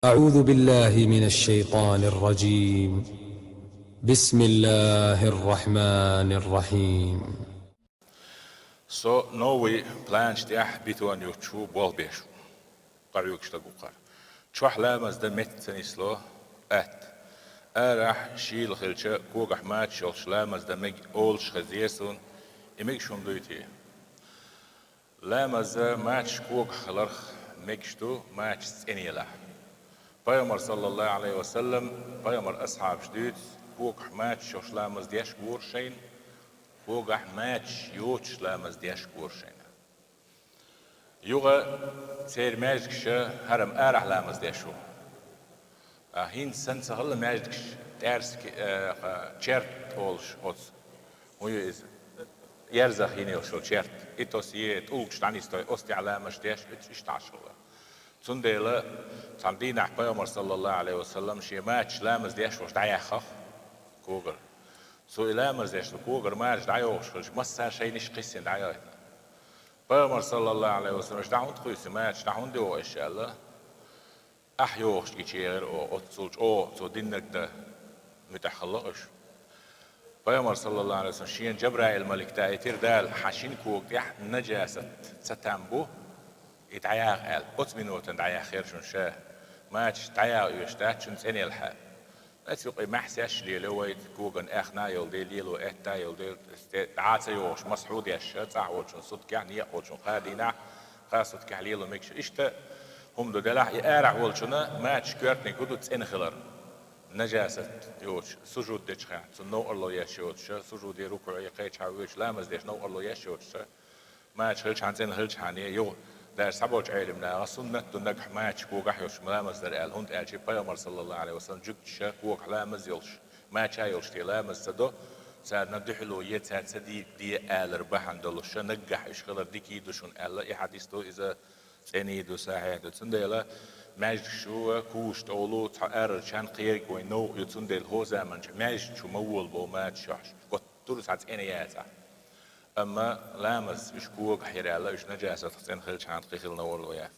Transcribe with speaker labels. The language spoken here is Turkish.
Speaker 1: أعوذ بالله من الشيطان الرجيم بسم الله الرحمن الرحيم.
Speaker 2: So now we plans the biton you chu bol besh. Qariyuk shtagukar. Chwah lamas da metzanislo at. Arah shil khilcha kog ahmad shol lamas da meg ol shkhaziesun imig shunduiti. Lamas match kog khalar megshtu match eniela. Paymar sallallahu alayhi wa sallam paymar ashab shdut kog ahmad shol lamas diash gurshain kog ahmad yoch lamas diash gurshain. Yuga ser mezgsh haram arah lamas diashu. Hin sense halle mezgsh ders chert olsh hots. Hoe is yerzach hine shol chert. Itos yet ulgstanis to osti alamas diash istashla. Zundele tamdina paymar sallallahu alayhi wa sallam shi match lamas diash was dayakh koger. So lamas diash koger match dayosh massa shay nish qisin dayah. Paymar sallallahu alayhi wa sallam da'un tkhuysi match da'un do inshallah ahyosh gicher o otsulch o so dinnek de mutakhallaqsh Paymar sallallahu alayhi wa sallam shiyan Jibril malik ta'tir dal hashin kog yah najasat satambu itayaq al qut minutan dayaq khair shun sha match dayaq yustat shun senil ha أتوقع محسش لي لويت كوجن أخنا يلدي ليلو إتا يلدي عاتي يوش مسحود يش تعود شن صدق يعني يقود شن خادينا خاصة كحليلو مكش إشتا هم دو دلح يقارع ولشنا ما تشكرتني كدو تسين خلر نجاسة يوش سجود ديش خان سنو الله يشوش سجود ركوع يقيش عويش لامز ديش نو الله يشوش ما تشهلش عن زين هلش عن يو در سبوج علمنا سنة نجح ماتش كوجح يوش ملامس در الهند أجي بيامر صلى الله عليه وسلم جكش كوج لامس يلش ماتش يلش تلامس تدو ساد ندحلو يتساد سدي دي آل ربحان دلش نجح إشغال ديكي دوشون آل إحاديث دو إذا سني دو ساعات تنديلا ماج شو كوش تولو تعرض شان قير كوي نو يتنديل هو زمان ماج شو مول بو ماتش قط تورس عت إنياتا أما لامس مش كوج حيرالله مش نجاسة تحسين خلش عن قيل نور وياه